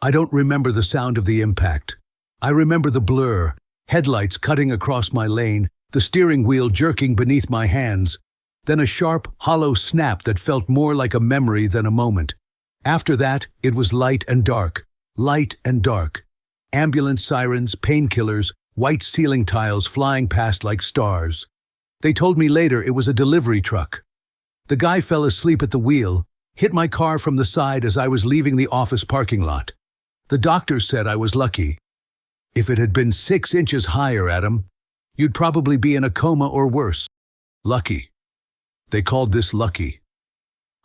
I don't remember the sound of the impact. I remember the blur, headlights cutting across my lane, the steering wheel jerking beneath my hands, then a sharp, hollow snap that felt more like a memory than a moment. After that, it was light and dark. Light and dark. Ambulance sirens, painkillers, white ceiling tiles flying past like stars. They told me later it was a delivery truck. The guy fell asleep at the wheel, hit my car from the side as I was leaving the office parking lot. The doctors said I was lucky. If it had been 6 inches higher, Adam, you'd probably be in a coma or worse. Lucky. They called this lucky.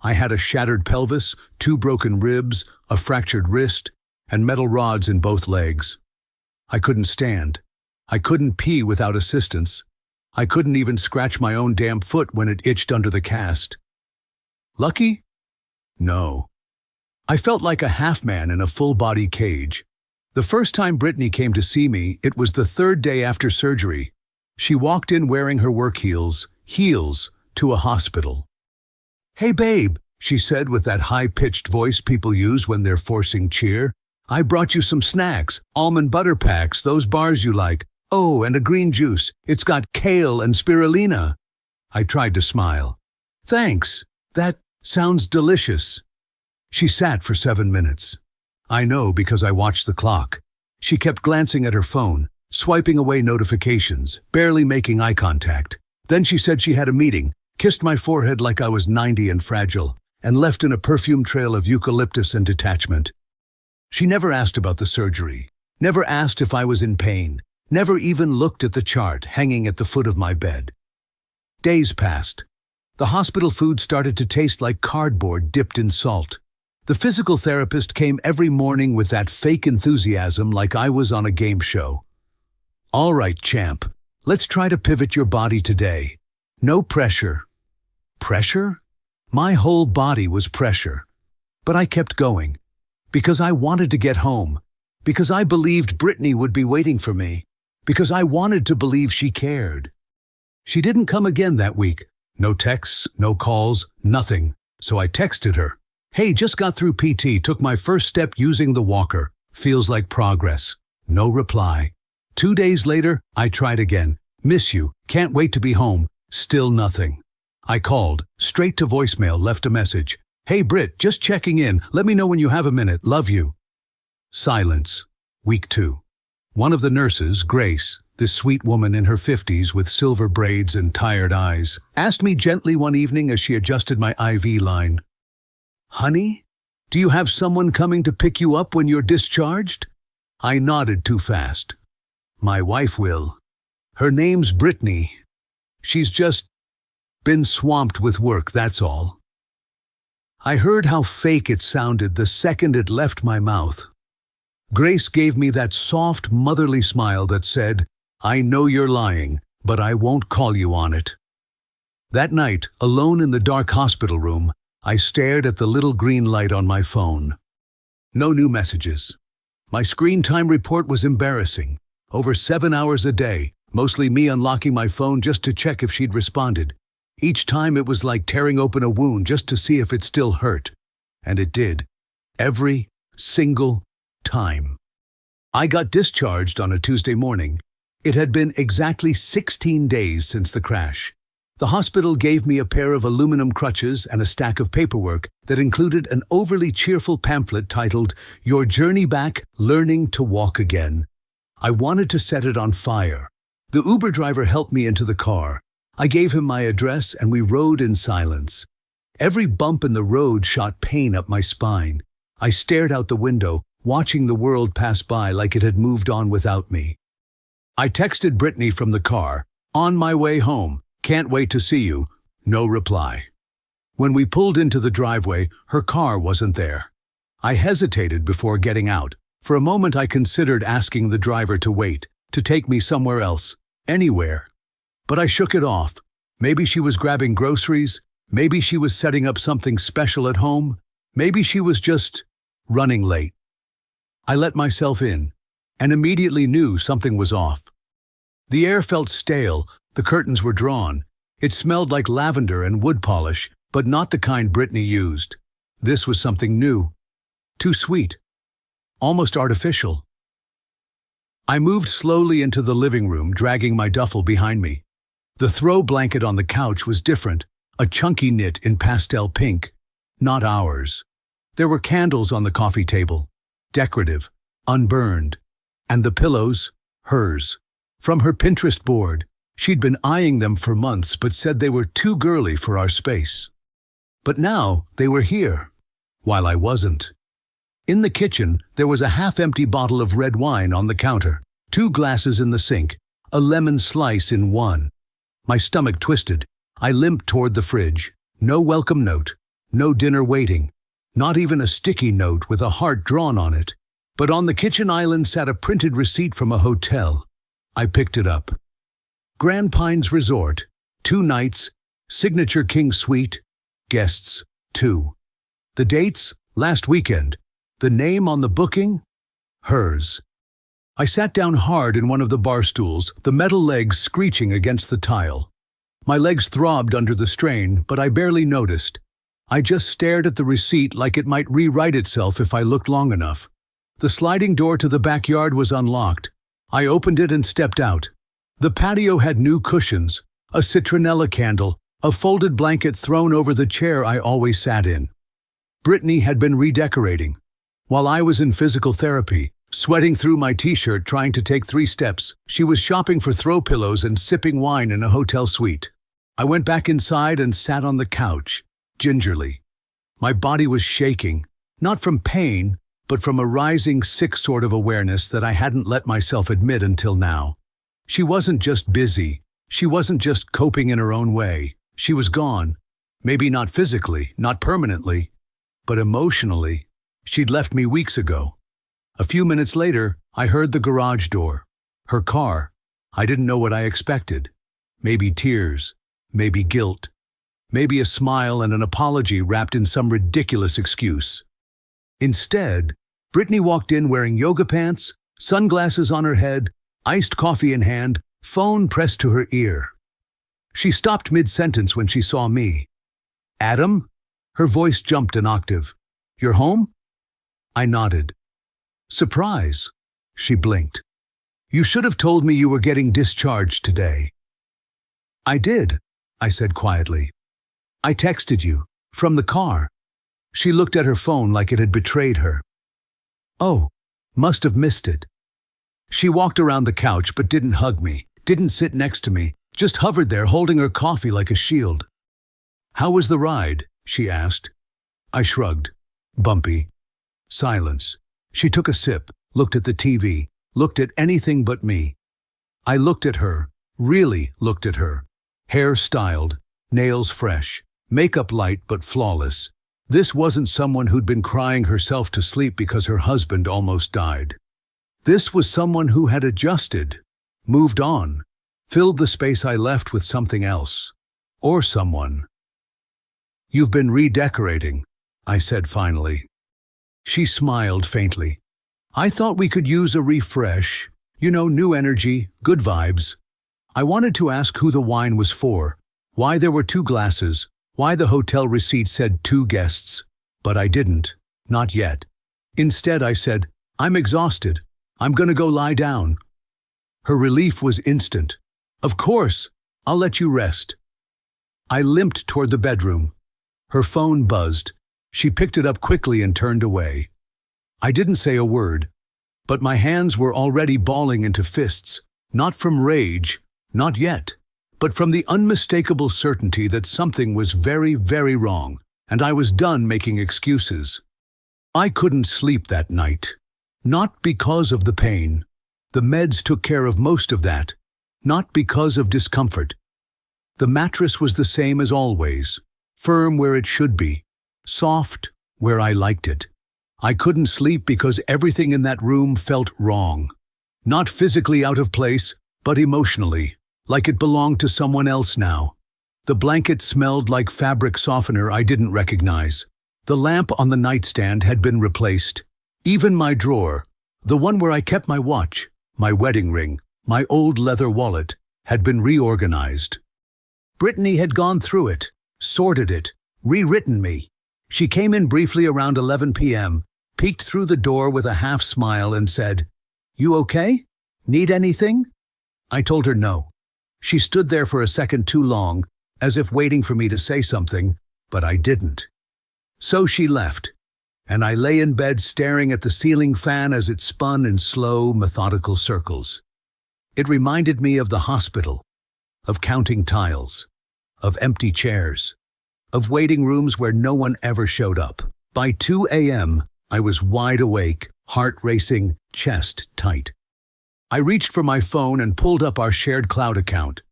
I had a shattered pelvis, 2 broken ribs, a fractured wrist, and metal rods in both legs. I couldn't stand. I couldn't pee without assistance. I couldn't even scratch my own damn foot when it itched under the cast. Lucky? No. I felt like a half-man in a full-body cage. The first time Brittany came to see me, it was the 3rd day after surgery. She walked in wearing her work heels, to a hospital. "Hey babe," she said with that high-pitched voice people use when they're forcing cheer. "I brought you some snacks, almond butter packs, those bars you like. Oh, and a green juice. It's got kale and spirulina." I tried to smile. "Thanks. That sounds delicious." She sat for 7 minutes. I know because I watched the clock. She kept glancing at her phone, swiping away notifications, barely making eye contact. Then she said she had a meeting, kissed my forehead like I was 90 and fragile, and left in a perfume trail of eucalyptus and detachment. She never asked about the surgery, never asked if I was in pain, never even looked at the chart hanging at the foot of my bed. Days passed. The hospital food started to taste like cardboard dipped in salt. The physical therapist came every morning with that fake enthusiasm like I was on a game show. "All right, champ, let's try to pivot your body today. No pressure." Pressure? My whole body was pressure. But I kept going. Because I wanted to get home. Because I believed Brittany would be waiting for me. Because I wanted to believe she cared. She didn't come again that week. No texts, no calls, nothing. So I texted her. "Hey, just got through PT, took my first step using the walker. Feels like progress." No reply. 2 days later, I tried again. "Miss you, can't wait to be home." Still nothing. I called, straight to voicemail, left a message. "Hey Britt, just checking in, let me know when you have a minute, love you." Silence. Week 2. One of the nurses, Grace, this sweet woman in her 50s with silver braids and tired eyes, asked me gently one evening as she adjusted my IV line, "Honey, do you have someone coming to pick you up when you're discharged?" I nodded too fast. "My wife will. Her name's Brittany. She's just been swamped with work, that's all." I heard how fake it sounded the second it left my mouth. Grace gave me that soft, motherly smile that said, "I know you're lying, but I won't call you on it." That night, alone in the dark hospital room, I stared at the little green light on my phone. No new messages. My screen time report was embarrassing. Over 7 hours a day, mostly me unlocking my phone just to check if she'd responded. Each time it was like tearing open a wound just to see if it still hurt. And it did. Every single time. I got discharged on a Tuesday morning. It had been exactly 16 days since the crash. The hospital gave me a pair of aluminum crutches and a stack of paperwork that included an overly cheerful pamphlet titled, "Your Journey Back, Learning to Walk Again." I wanted to set it on fire. The Uber driver helped me into the car. I gave him my address and we rode in silence. Every bump in the road shot pain up my spine. I stared out the window, watching the world pass by like it had moved on without me. I texted Brittany from the car, "On my way home. Can't wait to see you." No reply. When we pulled into the driveway, her car wasn't there. I hesitated before getting out. For a moment I considered asking the driver to wait, to take me somewhere else, anywhere. But I shook it off. Maybe she was grabbing groceries. Maybe she was setting up something special at home. Maybe she was just running late. I let myself in, and immediately knew something was off. The air felt stale, the curtains were drawn. It smelled like lavender and wood polish, but not the kind Brittany used. This was something new. Too sweet. almost artificial. I moved slowly into the living room, dragging my duffel behind me. The throw blanket on the couch was different, a chunky knit in pastel pink, not ours. There were candles on the coffee table, decorative, unburned, and the pillows, hers. From her Pinterest board, she'd been eyeing them for months but said they were too girly for our space. But now they were here, while I wasn't. In the kitchen, there was a half-empty bottle of red wine on the counter, 2 glasses in the sink, a lemon slice in one. My stomach twisted. I limped toward the fridge. No welcome note, no dinner waiting, not even a sticky note with a heart drawn on it. But on the kitchen island sat a printed receipt from a hotel. I picked it up. Grand Pines Resort, 2 nights, signature king suite, guests, 2. The dates, last weekend. The name on the booking? Hers. I sat down hard in one of the bar stools, the metal legs screeching against the tile. My legs throbbed under the strain, but I barely noticed. I just stared at the receipt like it might rewrite itself if I looked long enough. The sliding door to the backyard was unlocked. I opened it and stepped out. The patio had new cushions, a citronella candle, a folded blanket thrown over the chair I always sat in. Brittany had been redecorating, while I was in physical therapy, sweating through my t-shirt trying to take 3 steps. She was shopping for throw pillows and sipping wine in a hotel suite. I went back inside and sat on the couch, gingerly. My body was shaking, not from pain, but from a rising sick sort of awareness that I hadn't let myself admit until now. She wasn't just busy. She wasn't just coping in her own way. She was gone. Maybe not physically, not permanently, but emotionally. She'd left me weeks ago. A few minutes later, I heard the garage door. Her car. I didn't know what I expected. Maybe tears. Maybe guilt. Maybe a smile and an apology wrapped in some ridiculous excuse. Instead, Brittany walked in wearing yoga pants, sunglasses on her head, iced coffee in hand, phone pressed to her ear. She stopped mid-sentence when she saw me. "Adam?" Her voice jumped an octave. "You're home?" I nodded. "Surprise." She blinked. "You should have told me you were getting discharged today." "I did," I said quietly. "I texted you, from the car." She looked at her phone like it had betrayed her. "Oh, must have missed it." She walked around the couch but didn't hug me, didn't sit next to me, just hovered there holding her coffee like a shield. "How was the ride?" she asked. I shrugged. Bumpy. Silence. She took a sip, looked at the TV, looked at anything but me. I looked at her, really looked at her. Hair styled, nails fresh, makeup light but flawless. This wasn't someone who'd been crying herself to sleep because her husband almost died. This was someone who had adjusted, moved on, filled the space I left with something else. Or someone. "You've been redecorating," I said finally. She smiled faintly. "I thought we could use a refresh. New energy, good vibes." I wanted to ask who the wine was for, why there were 2 glasses, why the hotel receipt said 2 guests. But I didn't. Not yet. Instead, I said, "I'm exhausted. I'm gonna go lie down." Her relief was instant. "Of course. I'll let you rest." I limped toward the bedroom. Her phone buzzed. She picked it up quickly and turned away. I didn't say a word, but my hands were already balling into fists, not from rage, not yet, but from the unmistakable certainty that something was very, very wrong, and I was done making excuses. I couldn't sleep that night. Not because of the pain. The meds took care of most of that. Not because of discomfort. The mattress was the same as always, firm where it should be, soft where I liked it. I couldn't sleep because everything in that room felt wrong. Not physically out of place, but emotionally, like it belonged to someone else now. The blanket smelled like fabric softener I didn't recognize. The lamp on the nightstand had been replaced. Even my drawer, the one where I kept my watch, my wedding ring, my old leather wallet, had been reorganized. Brittany had gone through it, sorted it, rewritten me. She came in briefly around 11 p.m., peeked through the door with a half smile and said, "You okay? Need anything?" I told her no. She stood there for a second too long, as if waiting for me to say something, but I didn't. So she left, and I lay in bed staring at the ceiling fan as it spun in slow, methodical circles. It reminded me of the hospital, of counting tiles, of empty chairs, of waiting rooms where no one ever showed up. By 2 a.m., I was wide awake, heart racing, chest tight. I reached for my phone and pulled up our shared cloud account.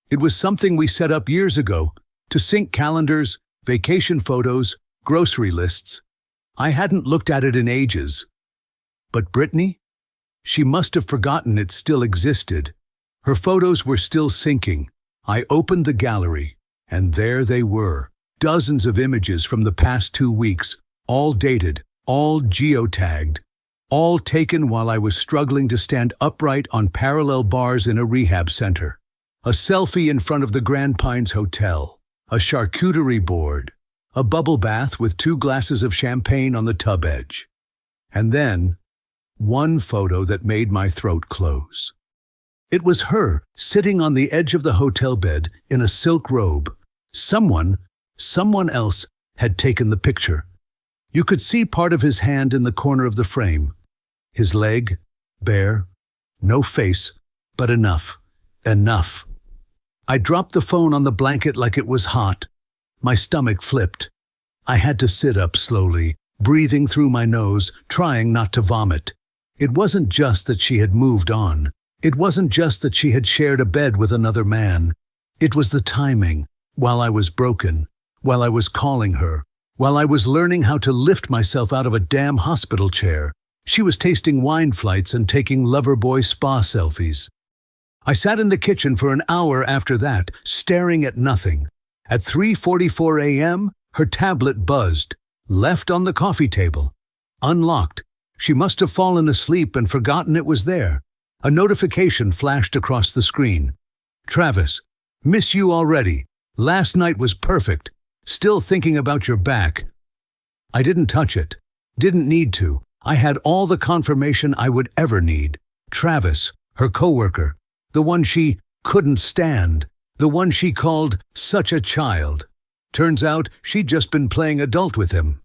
It was something we set up years ago to sync calendars, vacation photos, grocery lists. I hadn't looked at it in ages. But Brittany? She must have forgotten it still existed. Her photos were still syncing. I opened the gallery, and there they were. Dozens of images from the past 2 weeks, all dated, all geotagged, all taken while I was struggling to stand upright on parallel bars in a rehab center. A selfie in front of the Grand Pines Hotel, a charcuterie board, a bubble bath with 2 glasses of champagne on the tub edge. And then, one photo that made my throat close. It was her, sitting on the edge of the hotel bed in a silk robe. Someone else had taken the picture. You could see part of his hand in the corner of the frame. His leg, bare, no face, but enough. I dropped the phone on the blanket like it was hot. My stomach flipped. I had to sit up slowly, breathing through my nose, trying not to vomit. It wasn't just that she had moved on. It wasn't just that she had shared a bed with another man. It was the timing. While I was broken, while I was calling her, while I was learning how to lift myself out of a damn hospital chair, she was tasting wine flights and taking lover boy spa selfies. I sat in the kitchen for an hour after that, staring at nothing. At 3:44 a.m., her tablet buzzed, left on the coffee table. Unlocked. She must have fallen asleep and forgotten it was there. A notification flashed across the screen. "Travis, miss you already. Last night was perfect. Still thinking about your back." I didn't touch it. Didn't need to. I had all the confirmation I would ever need. Travis, her coworker, the one she couldn't stand, the one she called such a child. Turns out she'd just been playing adult with him.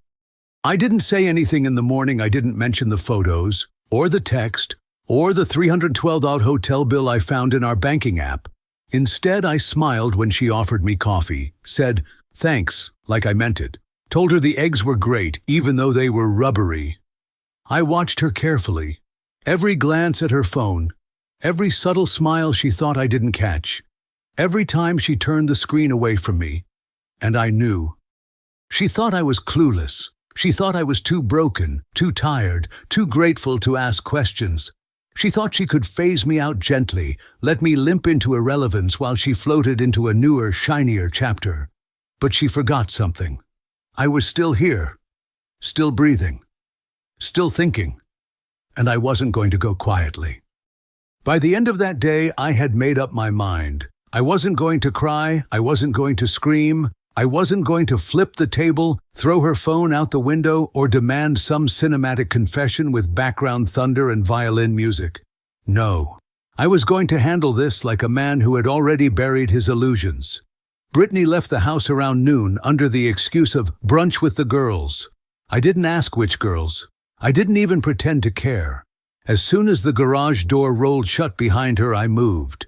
I didn't say anything in the morning. I didn't mention the photos, or the text, or the $312 hotel bill I found in our banking app. Instead, I smiled when she offered me coffee, said, "Thanks," like I meant it. Told her the eggs were great, even though they were rubbery. I watched her carefully. Every glance at her phone, every subtle smile she thought I didn't catch, every time she turned the screen away from me. And I knew. She thought I was clueless. She thought I was too broken, too tired, too grateful to ask questions. She thought she could phase me out gently, let me limp into irrelevance while she floated into a newer, shinier chapter. But she forgot something. I was still here, still breathing, still thinking, and I wasn't going to go quietly. By the end of that day, I had made up my mind. I wasn't going to cry, I wasn't going to scream, I wasn't going to flip the table, throw her phone out the window, or demand some cinematic confession with background thunder and violin music. No, I was going to handle this like a man who had already buried his illusions. Brittany left the house around noon under the excuse of brunch with the girls. I didn't ask which girls. I didn't even pretend to care. As soon as the garage door rolled shut behind her, I moved.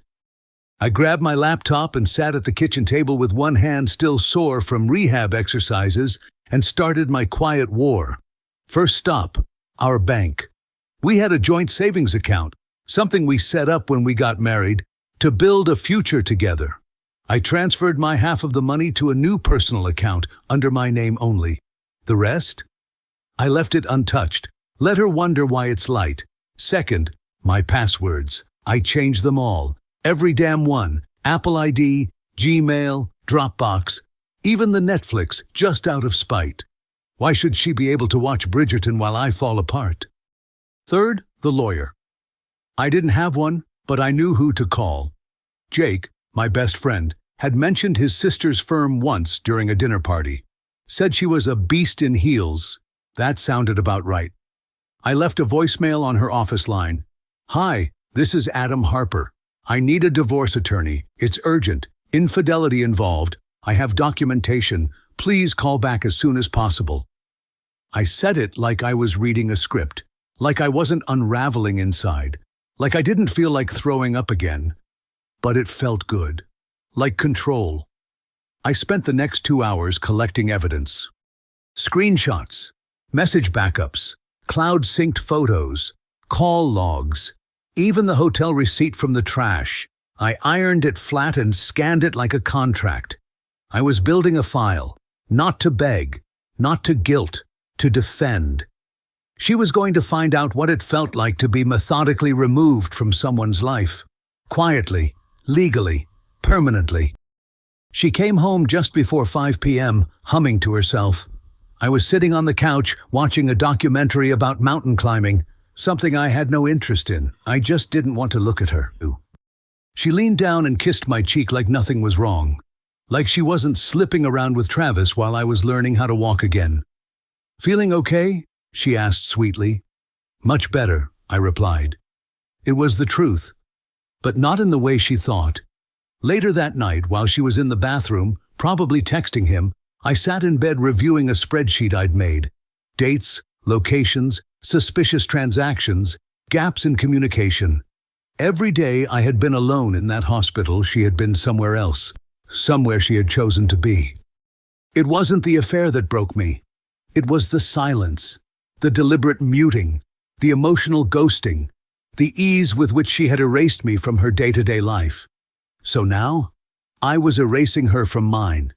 I grabbed my laptop and sat at the kitchen table with one hand still sore from rehab exercises and started my quiet war. First stop, our bank. We had a joint savings account, something we set up when we got married, to build a future together. I transferred my half of the money to a new personal account under my name only. The rest? I left it untouched. Let her wonder why it's light. Second, my passwords. I changed them all. Every damn one. Apple ID, Gmail, Dropbox, even the Netflix, just out of spite. Why should she be able to watch Bridgerton while I fall apart? Third, the lawyer. I didn't have one, but I knew who to call. Jake, my best friend, had mentioned his sister's firm once during a dinner party. Said she was a beast in heels. That sounded about right. I left a voicemail on her office line. "Hi, this is Adam Harper. I need a divorce attorney. It's urgent. Infidelity involved. I have documentation. Please call back as soon as possible." I said it like I was reading a script, like I wasn't unraveling inside, like I didn't feel like throwing up again. But it felt good, like control. I spent the next 2 hours collecting evidence. Screenshots, message backups, cloud-synced photos, call logs, even the hotel receipt from the trash. I ironed it flat and scanned it like a contract. I was building a file, not to beg, not to guilt, to defend. She was going to find out what it felt like to be methodically removed from someone's life. Quietly, legally, permanently. She came home just before 5 p.m., humming to herself. I was sitting on the couch watching a documentary about mountain climbing, something I had no interest in. I just didn't want to look at her. She leaned down and kissed my cheek like nothing was wrong, like she wasn't slipping around with Travis while I was learning how to walk again. "Feeling okay?" she asked sweetly. "Much better," I replied. It was the truth, but not in the way she thought. Later that night, while she was in the bathroom, probably texting him, I sat in bed reviewing a spreadsheet I'd made. Dates, locations, suspicious transactions, gaps in communication. Every day I had been alone in that hospital, she had been somewhere else, somewhere she had chosen to be. It wasn't the affair that broke me. It was the silence, the deliberate muting, the emotional ghosting, the ease with which she had erased me from her day-to-day life. So now, I was erasing her from mine.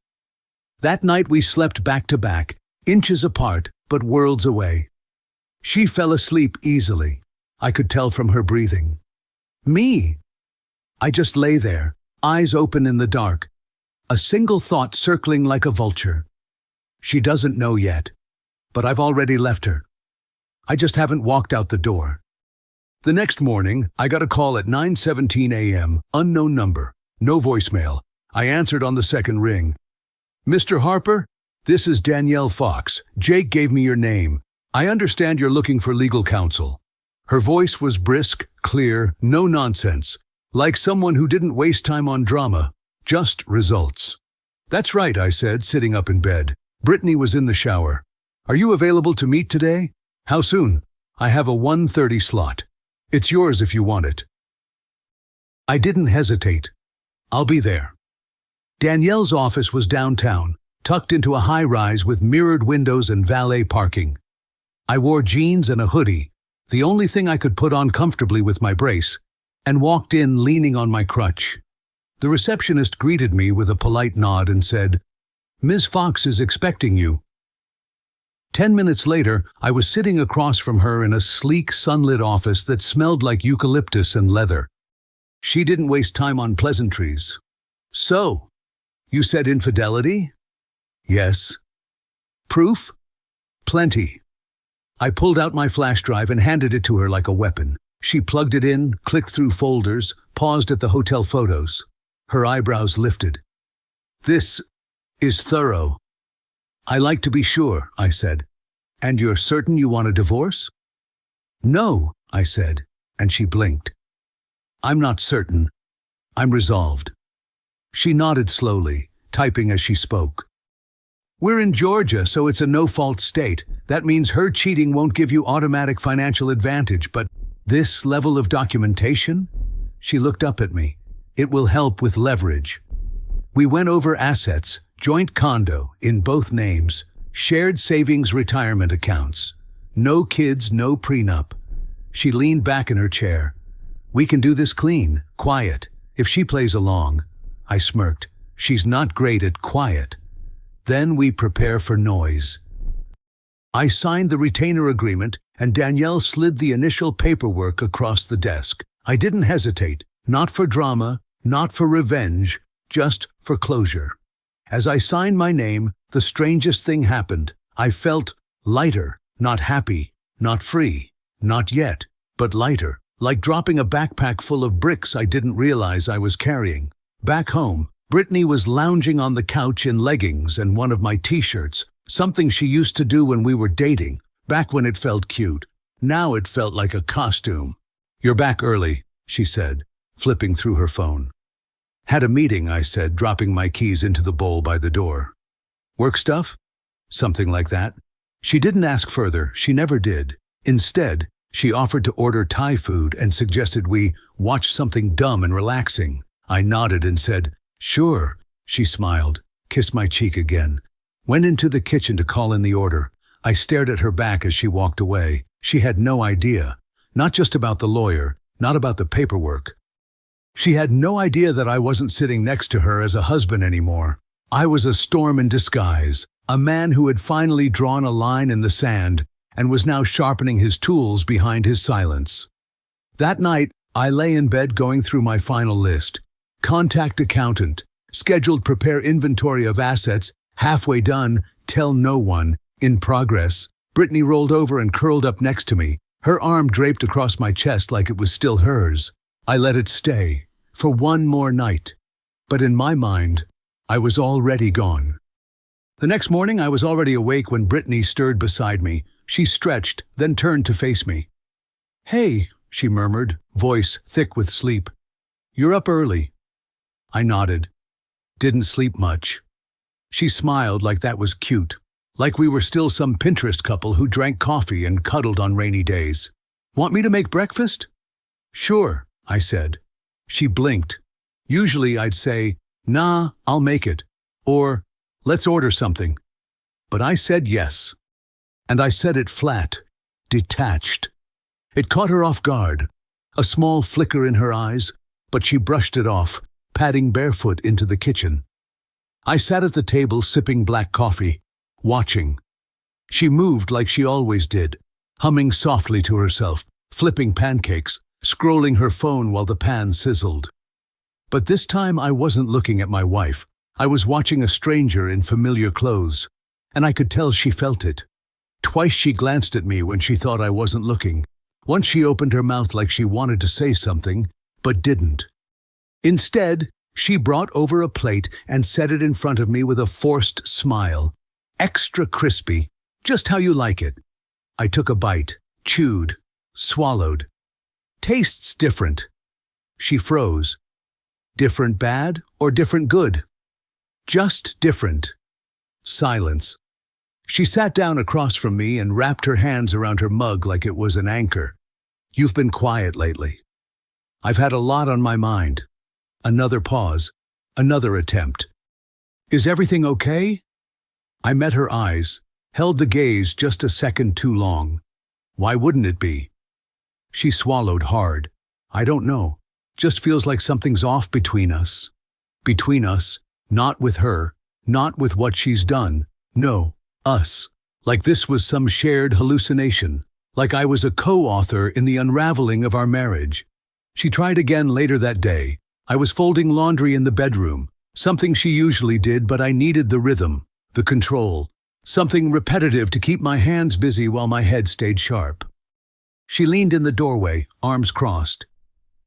That night we slept back to back, inches apart, but worlds away. She fell asleep easily. I could tell from her breathing. Me! I just lay there, eyes open in the dark, a single thought circling like a vulture. She doesn't know yet, but I've already left her. I just haven't walked out the door. The next morning, I got a call at 9:17 a.m., unknown number, no voicemail. I answered on the second ring. "Mr. Harper, this is Danielle Fox. Jake gave me your name. I understand you're looking for legal counsel." Her voice was brisk, clear, no nonsense, like someone who didn't waste time on drama, just results. "That's right," I said, sitting up in bed. Brittany was in the shower. "Are you available to meet today? How soon?" "I have a 1:30 slot. It's yours if you want it." I didn't hesitate. "I'll be there." Danielle's office was downtown, tucked into a high-rise with mirrored windows and valet parking. I wore jeans and a hoodie, the only thing I could put on comfortably with my brace, and walked in leaning on my crutch. The receptionist greeted me with a polite nod and said, "Ms. Fox is expecting you." 10 minutes later, I was sitting across from her in a sleek, sunlit office that smelled like eucalyptus and leather. She didn't waste time on pleasantries. "So, you said infidelity?" "Yes." "Proof?" "Plenty." I pulled out my flash drive and handed it to her like a weapon. She plugged it in, clicked through folders, paused at the hotel photos. Her eyebrows lifted. "This is thorough." "I like to be sure," I said. "And you're certain you want a divorce?" "No," I said, and she blinked. "I'm not certain. I'm resolved." She nodded slowly, typing as she spoke. "We're in Georgia, so it's a no-fault state. That means her cheating won't give you automatic financial advantage, but this level of documentation?" She looked up at me. "It will help with leverage." We went over assets, joint condo, in both names, shared savings retirement accounts. No kids, no prenup. She leaned back in her chair. "We can do this clean, quiet, if she plays along." I smirked. "She's not great at quiet." Then we prepare for noise. I signed the retainer agreement, and Danielle slid the initial paperwork across the desk. I didn't hesitate, not for drama, not for revenge, just for closure. As I signed my name, the strangest thing happened. I felt lighter, not happy, not free, not yet, but lighter, like dropping a backpack full of bricks I didn't realize I was carrying. Back home, Brittany was lounging on the couch in leggings and one of my t-shirts, something she used to do when we were dating, back when it felt cute. Now it felt like a costume. "You're back early," she said, flipping through her phone. "Had a meeting," I said, dropping my keys into the bowl by the door. "Work stuff?" "Something like that." She didn't ask further. She never did. Instead, she offered to order Thai food and suggested we watch something dumb and relaxing. I nodded and said, "Sure." She smiled, kissed my cheek again, went into the kitchen to call in the order. I stared at her back as she walked away. She had no idea. Not just about the lawyer, not about the paperwork. She had no idea that I wasn't sitting next to her as a husband anymore. I was a storm in disguise, a man who had finally drawn a line in the sand and was now sharpening his tools behind his silence. That night, I lay in bed going through my final list. Contact accountant, scheduled prepare inventory of assets, halfway done, tell no one, in progress. Brittany rolled over and curled up next to me, her arm draped across my chest like it was still hers. I let it stay, for one more night. But in my mind, I was already gone. The next morning, I was already awake when Brittany stirred beside me. She stretched, then turned to face me. "Hey," she murmured, voice thick with sleep. "You're up early." I nodded. "Didn't sleep much." She smiled like that was cute, like we were still some Pinterest couple who drank coffee and cuddled on rainy days. "Want me to make breakfast?" "Sure," I said. She blinked. Usually I'd say, "Nah, I'll make it," or "Let's order something." But I said yes. And I said it flat, detached. It caught her off guard, a small flicker in her eyes, but she brushed it off, padding barefoot into the kitchen. I sat at the table sipping black coffee, watching. She moved like she always did, humming softly to herself, flipping pancakes, scrolling her phone while the pan sizzled. But this time I wasn't looking at my wife. I was watching a stranger in familiar clothes, and I could tell she felt it. Twice she glanced at me when she thought I wasn't looking. Once she opened her mouth like she wanted to say something, but didn't. Instead, she brought over a plate and set it in front of me with a forced smile. Extra crispy, just how you like it. I took a bite, chewed, swallowed. Tastes different. She froze. Different bad or different good? Just different. Silence. She sat down across from me and wrapped her hands around her mug like it was an anchor. "You've been quiet lately." "I've had a lot on my mind." Another pause. Another attempt. "Is everything okay?" I met her eyes, held the gaze just a second too long. Why wouldn't it be? She swallowed hard. "I don't know. Just feels like something's off between us." Between us, not with her, not with what she's done. No, us. Like this was some shared hallucination. Like I was a co-author in the unraveling of our marriage. She tried again later that day. I was folding laundry in the bedroom, something she usually did, but I needed the rhythm, the control, something repetitive to keep my hands busy while my head stayed sharp. She leaned in the doorway, arms crossed.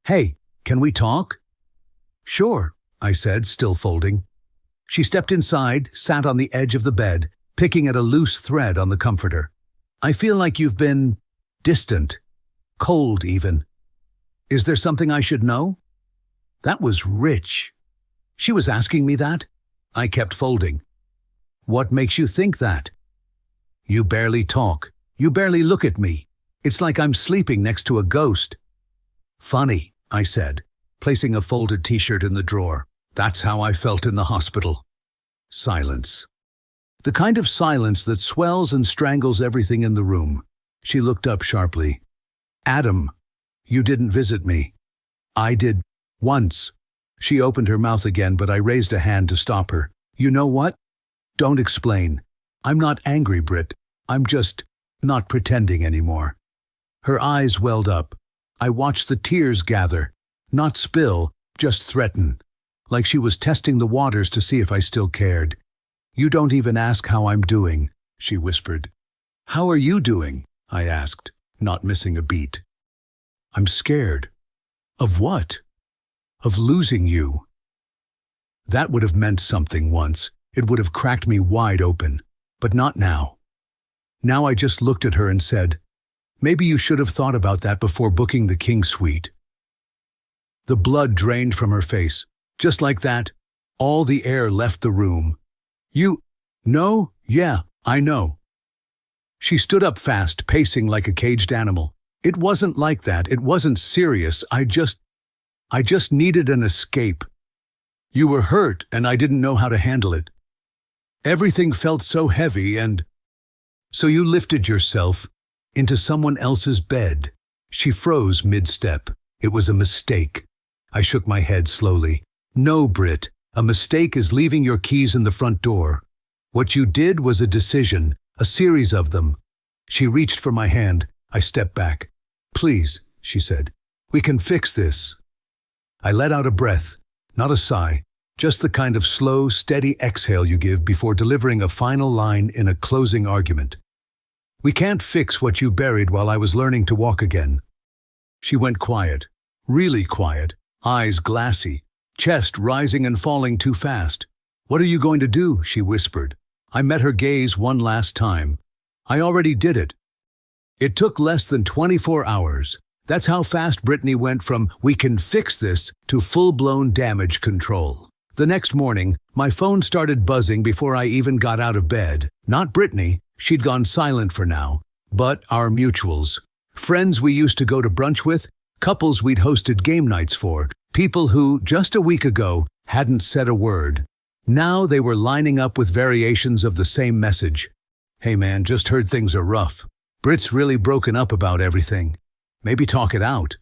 "Hey, can we talk?" "Sure," I said, still folding. She stepped inside, sat on the edge of the bed, picking at a loose thread on the comforter. "I feel like you've been distant, cold even. Is there something I should know?" That was rich. She was asking me that? I kept folding. "What makes you think that?" "You barely talk. You barely look at me. It's like I'm sleeping next to a ghost." "Funny," I said, placing a folded t-shirt in the drawer. "That's how I felt in the hospital." Silence. The kind of silence that swells and strangles everything in the room. She looked up sharply. "Adam, you didn't visit me." "I did. Once." She opened her mouth again, but I raised a hand to stop her. "You know what? Don't explain. I'm not angry, Britt. I'm just not pretending anymore." Her eyes welled up. I watched the tears gather, not spill, just threaten, like she was testing the waters to see if I still cared. "You don't even ask how I'm doing," she whispered. "How are you doing?" I asked, not missing a beat. "I'm scared." "Of what?" "Of losing you." That would have meant something once. It would have cracked me wide open. But not now. Now I just looked at her and said, Maybe you should have thought about that before booking the King Suite. The blood drained from her face. Just like that, all the air left the room. You... No? Yeah, I know. She stood up fast, pacing like a caged animal. It wasn't like that. It wasn't serious. I just needed an escape. You were hurt, and I didn't know how to handle it. Everything felt so heavy, and so you lifted yourself into someone else's bed. She froze mid-step. It was a mistake. I shook my head slowly. No, Britt. A mistake is leaving your keys in the front door. What you did was a decision, a series of them. She reached for my hand. I stepped back. Please, she said. We can fix this. I let out a breath, not a sigh, just the kind of slow, steady exhale you give before delivering a final line in a closing argument. We can't fix what you buried while I was learning to walk again. She went quiet, really quiet, eyes glassy, chest rising and falling too fast. What are you going to do? She whispered. I met her gaze one last time. I already did it. It took less than 24 hours. That's how fast Brittany went from "we can fix this" to full-blown damage control. The next morning, my phone started buzzing before I even got out of bed. Not Brittany, she'd gone silent for now, but our mutuals. Friends we used to go to brunch with, couples we'd hosted game nights for, people who, just a week ago, hadn't said a word. Now they were lining up with variations of the same message. Hey man, just heard things are rough. Britt's really broken up about everything. Maybe talk it out.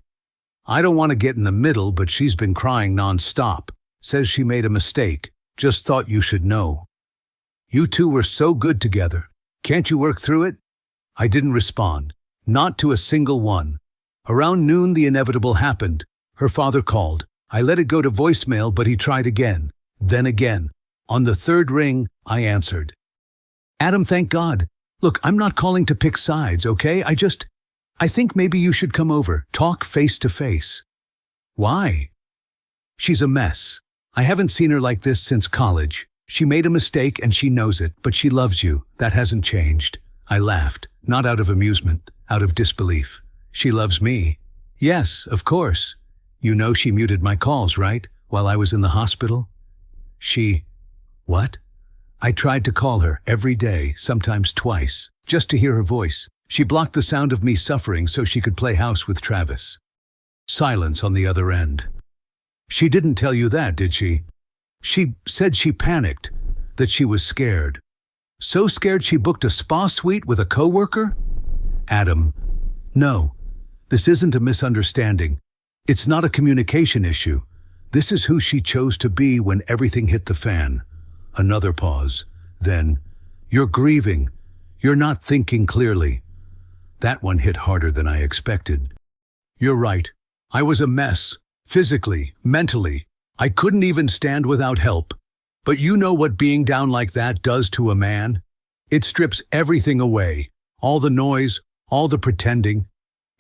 I don't want to get in the middle, but she's been crying non-stop. Says she made a mistake. Just thought you should know. You two were so good together. Can't you work through it? I didn't respond. Not to a single one. Around noon, the inevitable happened. Her father called. I let it go to voicemail, but he tried again. Then again. On the third ring, I answered. Adam, thank God. Look, I'm not calling to pick sides, okay? I think maybe you should come over, talk face to face. Why? She's a mess. I haven't seen her like this since college. She made a mistake and she knows it, but she loves you. That hasn't changed. I laughed, not out of amusement, out of disbelief. She loves me. Yes, of course. You know she muted my calls, right? While I was in the hospital? What? I tried to call her every day, sometimes twice, just to hear her voice. She blocked the sound of me suffering so she could play house with Travis. Silence on the other end. She didn't tell you that, did she? She said she panicked, that she was scared. So scared she booked a spa suite with a coworker? Adam, no, this isn't a misunderstanding. It's not a communication issue. This is who she chose to be when everything hit the fan. Another pause. Then, you're grieving. You're not thinking clearly. That one hit harder than I expected. You're right. I was a mess. Physically, mentally. I couldn't even stand without help. But you know what being down like that does to a man? It strips everything away. All the noise, all the pretending.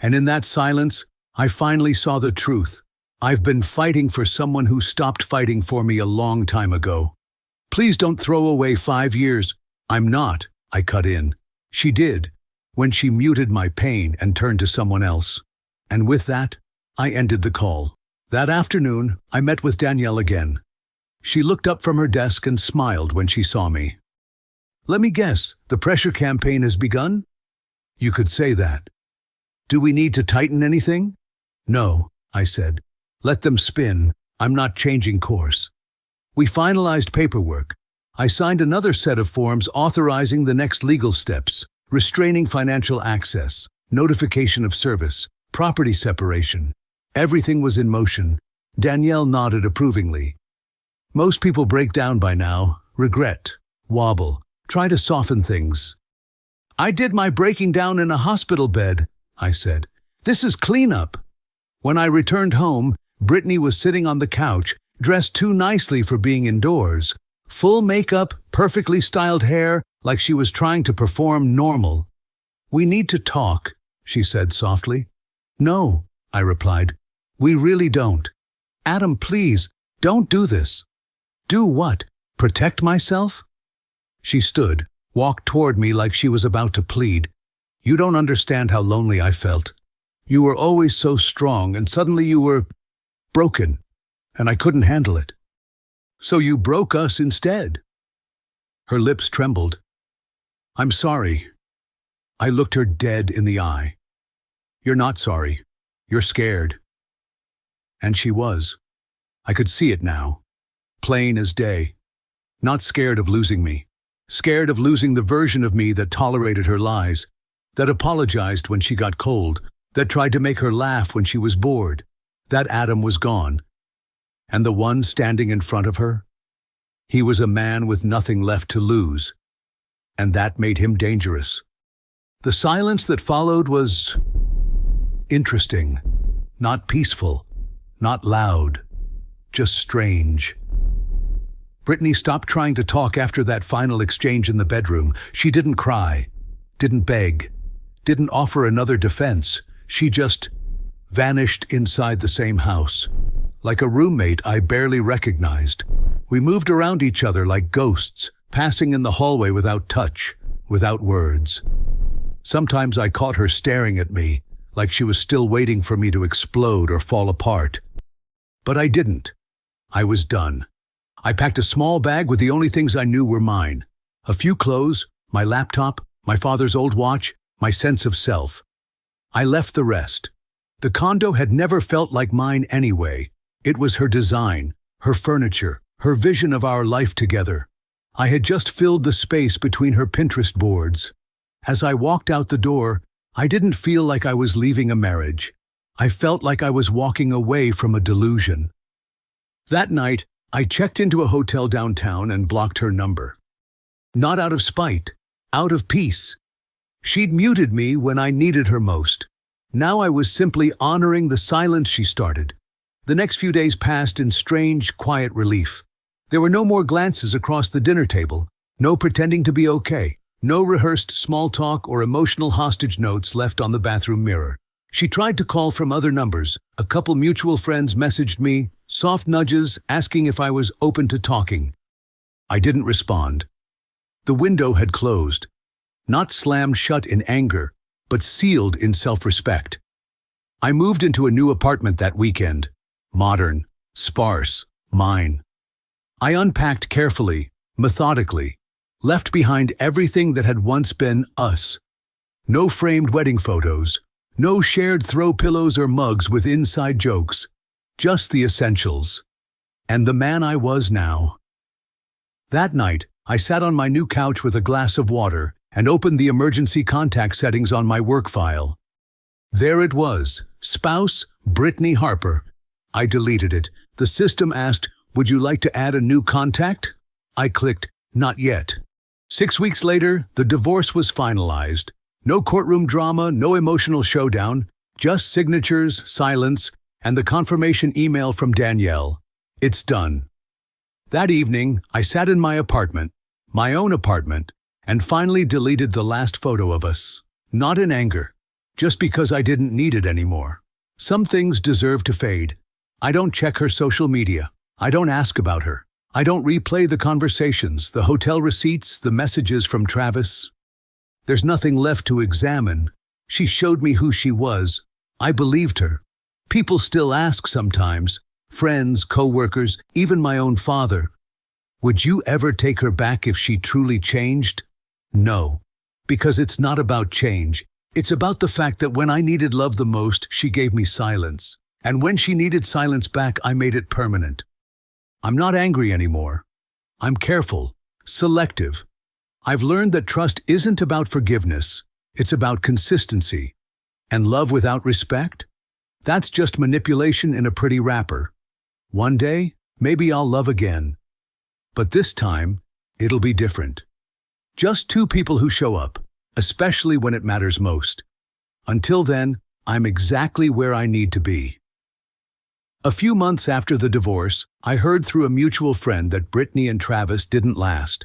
And in that silence, I finally saw the truth. I've been fighting for someone who stopped fighting for me a long time ago. Please don't throw away 5 years. I'm not, I cut in. She did, when she muted my pain and turned to someone else. And with that, I ended the call. That afternoon, I met with Danielle again. She looked up from her desk and smiled when she saw me. Let me guess, the pressure campaign has begun? You could say that. Do we need to tighten anything? No, I said. Let them spin. I'm not changing course. We finalized paperwork. I signed another set of forms authorizing the next legal steps, restraining financial access, notification of service, property separation. Everything was in motion. Danielle nodded approvingly. Most people break down by now, regret, wobble, try to soften things. I did my breaking down in a hospital bed, I said. This is cleanup. When I returned home, Brittany was sitting on the couch, dressed too nicely for being indoors. Full makeup, perfectly styled hair, like she was trying to perform normal. We need to talk, she said softly. No, I replied. We really don't. Adam, please, don't do this. Do what? Protect myself? She stood, walked toward me like she was about to plead. You don't understand how lonely I felt. You were always so strong, and suddenly you were broken, and I couldn't handle it. So you broke us instead." Her lips trembled. "I'm sorry." I looked her dead in the eye. "You're not sorry. You're scared." And she was. I could see it now, plain as day. Not scared of losing me. Scared of losing the version of me that tolerated her lies, that apologized when she got cold, that tried to make her laugh when she was bored. That Adam was gone. And the one standing in front of her? He was a man with nothing left to lose. And that made him dangerous. The silence that followed was interesting, not peaceful, not loud, just strange. Brittany stopped trying to talk after that final exchange in the bedroom. She didn't cry, didn't beg, didn't offer another defense. She just vanished inside the same house. Like a roommate I barely recognized. We moved around each other like ghosts, passing in the hallway without touch, without words. Sometimes I caught her staring at me, like she was still waiting for me to explode or fall apart. But I didn't. I was done. I packed a small bag with the only things I knew were mine. A few clothes, my laptop, my father's old watch, my sense of self. I left the rest. The condo had never felt like mine anyway. It was her design, her furniture, her vision of our life together. I had just filled the space between her Pinterest boards. As I walked out the door, I didn't feel like I was leaving a marriage. I felt like I was walking away from a delusion. That night, I checked into a hotel downtown and blocked her number. Not out of spite, out of peace. She'd muted me when I needed her most. Now I was simply honoring the silence she started. The next few days passed in strange, quiet relief. There were no more glances across the dinner table, no pretending to be okay, no rehearsed small talk or emotional hostage notes left on the bathroom mirror. She tried to call from other numbers. A couple mutual friends messaged me, soft nudges asking if I was open to talking. I didn't respond. The window had closed, not slammed shut in anger, but sealed in self-respect. I moved into a new apartment that weekend. Modern, sparse, mine. I unpacked carefully, methodically, left behind everything that had once been us. No framed wedding photos, no shared throw pillows or mugs with inside jokes, just the essentials. And the man I was now. That night, I sat on my new couch with a glass of water and opened the emergency contact settings on my work file. There it was, spouse Brittany Harper. I deleted it. The system asked, "Would you like to add a new contact?" I clicked, "Not yet." 6 weeks later, the divorce was finalized. No courtroom drama, no emotional showdown, just signatures, silence, and the confirmation email from Danielle. It's done. That evening, I sat in my apartment, my own apartment, and finally deleted the last photo of us. Not in anger, just because I didn't need it anymore. Some things deserve to fade. I don't check her social media. I don't ask about her. I don't replay the conversations, the hotel receipts, the messages from Travis. There's nothing left to examine. She showed me who she was. I believed her. People still ask sometimes, friends, co-workers, even my own father, would you ever take her back if she truly changed? No, because it's not about change. It's about the fact that when I needed love the most, she gave me silence. And when she needed silence back, I made it permanent. I'm not angry anymore. I'm careful, selective. I've learned that trust isn't about forgiveness. It's about consistency. And love without respect? That's just manipulation in a pretty wrapper. One day, maybe I'll love again. But this time, it'll be different. Just two people who show up, especially when it matters most. Until then, I'm exactly where I need to be. A few months after the divorce, I heard through a mutual friend that Brittany and Travis didn't last.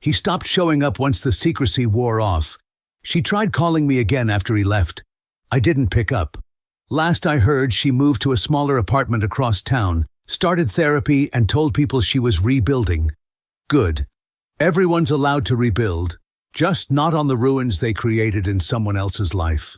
He stopped showing up once the secrecy wore off. She tried calling me again after he left. I didn't pick up. Last I heard, she moved to a smaller apartment across town, started therapy, and told people she was rebuilding. Good. Everyone's allowed to rebuild. just not on the ruins they created in someone else's life.